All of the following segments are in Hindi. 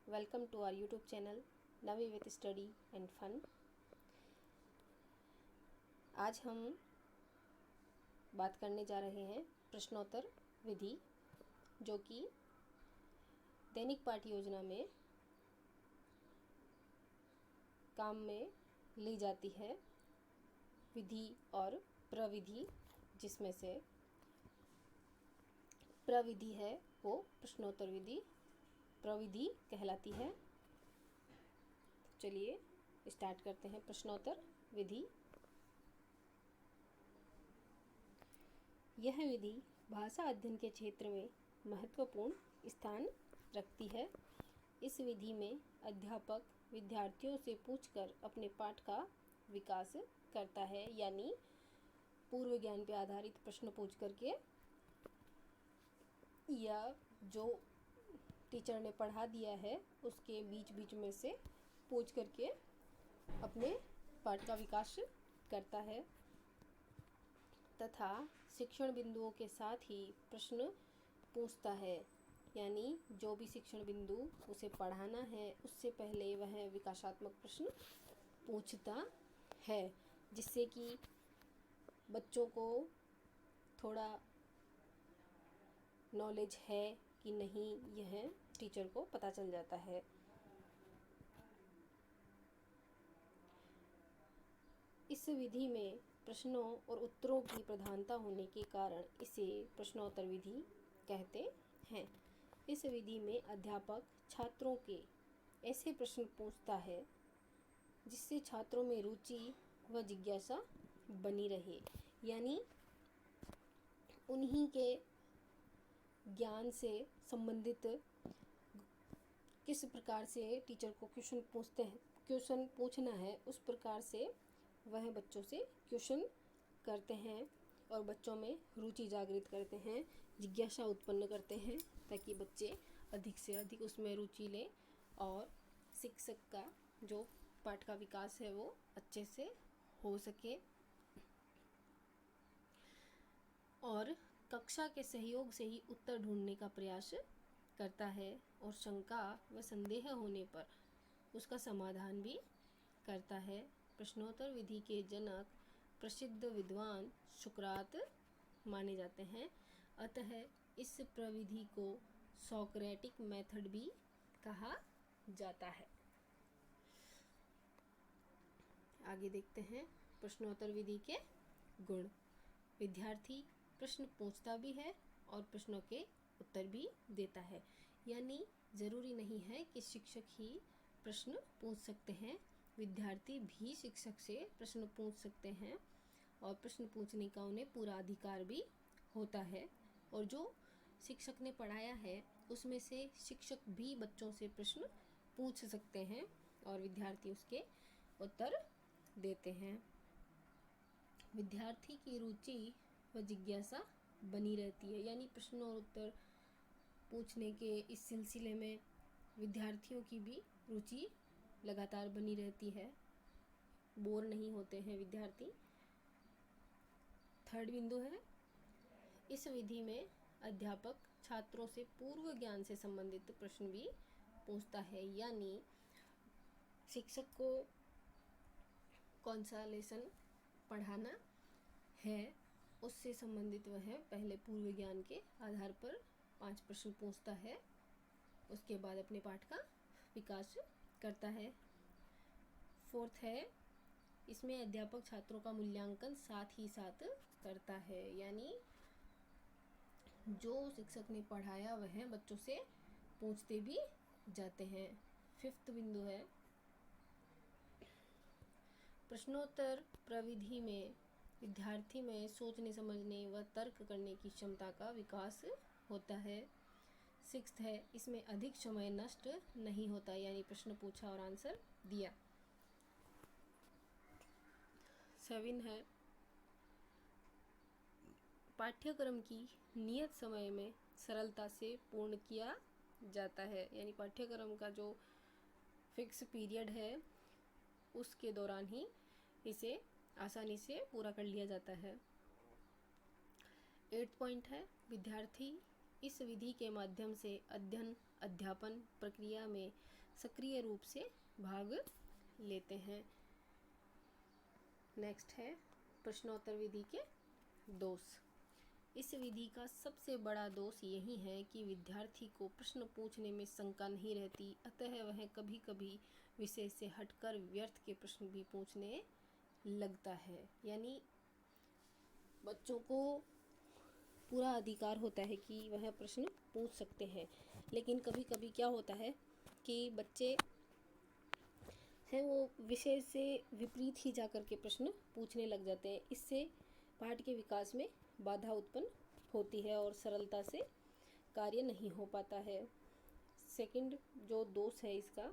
Welcome to our YouTube channel Navi with Study and Fun। आज हम बात करने जा रहे हैं प्रश्नोत्तर विधि, जो कि दैनिक पाठ योजना में काम में ली जाती है विधि और प्रविधि, जिसमें से प्रविधि है वो प्रश्नोत्तर विधि प्रविधि कहलाती है। चलिए स्टार्ट करते हैं प्रश्नोत्तर विधि। यह विधि भाषा अध्ययन के क्षेत्र में महत्वपूर्ण स्थान रखती है। इस विधि में अध्यापक विद्यार्थियों से पूछकर अपने पाठ का विकास करता है, यानी पूर्व ज्ञान पर आधारित प्रश्न पूछ करके या जो टीचर ने पढ़ा दिया है उसके बीच बीच में से पूछ करके अपने पाठ का विकास करता है, तथा शिक्षण बिंदुओं के साथ ही प्रश्न पूछता है। यानी जो भी शिक्षण बिंदु उसे पढ़ाना है उससे पहले वह विकासात्मक प्रश्न पूछता है, जिससे कि बच्चों को थोड़ा नॉलेज है कि नहीं यह टीचर को पता चल जाता है। इस विधि में प्रश्नों और उत्तरों की प्रधानता होने के कारण इसे प्रश्नोत्तर विधि कहते हैं। इस विधि में अध्यापक छात्रों के ऐसे प्रश्न पूछता है जिससे छात्रों में रुचि व जिज्ञासा बनी रहे, यानी उन्हीं के ज्ञान से संबंधित किस प्रकार से टीचर को क्वेश्चन पूछना है, उस प्रकार से वह बच्चों से क्वेश्चन करते हैं और बच्चों में रुचि जागृत करते हैं, जिज्ञासा उत्पन्न करते हैं, ताकि बच्चे अधिक से अधिक उसमें रुचि लें और शिक्षक का जो पाठ का विकास है वो अच्छे से हो सके। और कक्षा के सहयोग से ही उत्तर ढूंढने का प्रयास करता है और शंका व संदेह होने पर उसका समाधान भी करता है। प्रश्नोत्तर विधि के जनक प्रसिद्ध विद्वान सुकरात माने जाते हैं, अतः इस प्रविधि को सोक्रेटिक मेथड भी कहा जाता है। आगे देखते हैं प्रश्नोत्तर विधि के गुण। विद्यार्थी प्रश्न पूछता भी है और प्रश्नों के उत्तर भी देता है, यानी ज़रूरी नहीं है कि शिक्षक ही प्रश्न पूछ सकते हैं, विद्यार्थी भी शिक्षक से प्रश्न पूछ सकते हैं और प्रश्न पूछने का उन्हें पूरा अधिकार भी होता है। और जो शिक्षक ने पढ़ाया है उसमें से शिक्षक भी बच्चों से प्रश्न पूछ सकते हैं और विद्यार्थी उसके उत्तर देते हैं। विद्यार्थी की रुचि व जिज्ञासा बनी रहती है, यानी प्रश्न और उत्तर पूछने के इस सिलसिले में विद्यार्थियों की भी रुचि लगातार बनी रहती है, बोर नहीं होते हैं विद्यार्थी। थर्ड बिंदु है, इस विधि में अध्यापक छात्रों से पूर्व ज्ञान से संबंधित प्रश्न भी पूछता है, यानी शिक्षक को कौन सा लेसन पढ़ाना है उससे संबंधित वह पहले पूर्व ज्ञान के आधार पर 5 प्रश्न पूछता है, उसके बाद अपने पाठ का विकास करता है। फोर्थ है, इसमें अध्यापक छात्रों का मूल्यांकन साथ ही साथ करता है, यानी जो शिक्षक ने पढ़ाया वह बच्चों से पूछते भी जाते हैं। फिफ्थ बिंदु है, प्रश्नोत्तर प्रविधि में विद्यार्थी में सोचने समझने व तर्क करने की क्षमता का विकास होता है। सिक्स्थ है, इसमें अधिक समय नष्ट नहीं होता, यानी प्रश्न पूछा और आंसर दिया। 7 है, पाठ्यक्रम की नियत समय में सरलता से पूर्ण किया जाता है, यानी पाठ्यक्रम का जो फिक्स पीरियड है उसके दौरान ही इसे आसानी से पूरा कर लिया जाता है। 8th पॉइंट है, विद्यार्थी इस विधि के माध्यम से अध्ययन अध्यापन प्रक्रिया में सक्रिय रूप से भाग लेते हैं। नेक्स्ट है प्रश्नोत्तर विधि के दोष। इस विधि का सबसे बड़ा दोष यही है कि विद्यार्थी को प्रश्न पूछने में शंका नहीं रहती, अतः वह कभी कभी विषय से हटकर व्यर्थ के प्रश्न भी पूछने लगता है। यानी बच्चों को पूरा अधिकार होता है कि वह प्रश्न पूछ सकते हैं, लेकिन कभी कभी क्या होता है कि बच्चे हैं वो विषय से विपरीत ही जाकर के प्रश्न पूछने लग जाते हैं। इससे पाठ के विकास में बाधा उत्पन्न होती है और सरलता से कार्य नहीं हो पाता है। सेकंड जो दोष है इसका,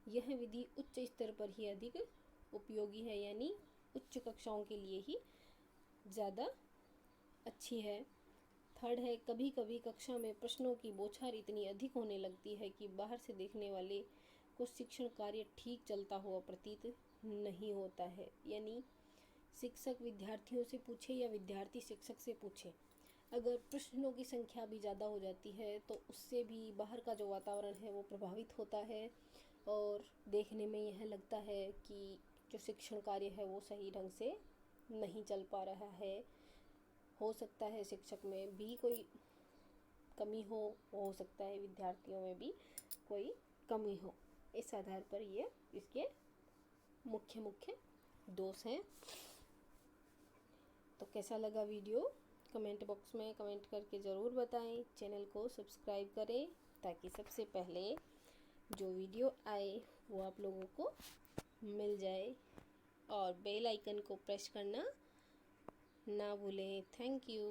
यह विधि उच्च स्तर पर ही अधिक उपयोगी है, यानी उच्च कक्षाओं के लिए ही ज़्यादा अच्छी है। थर्ड है, कभी कभी कक्षा में प्रश्नों की बौछार इतनी अधिक होने लगती है कि बाहर से देखने वाले को शिक्षण कार्य ठीक चलता हुआ प्रतीत नहीं होता है। यानी शिक्षक विद्यार्थियों से पूछे या विद्यार्थी शिक्षक से पूछे, अगर प्रश्नों की संख्या भी ज़्यादा हो जाती है तो उससे भी बाहर का जो वातावरण है वो प्रभावित होता है और देखने में यह लगता है कि जो शिक्षण कार्य है वो सही ढंग से नहीं चल पा रहा है। हो सकता है शिक्षक में भी कोई कमी हो सकता है विद्यार्थियों में भी कोई कमी हो। इस आधार पर ये इसके मुख्य मुख्य दोष हैं। तो कैसा लगा वीडियो कमेंट बॉक्स में कमेंट करके ज़रूर बताएं। चैनल को सब्सक्राइब करें ताकि सबसे पहले जो वीडियो आए वो आप लोगों को मिल जाए, और बेल आइकन को प्रेस करना ना भूलें। Thank you.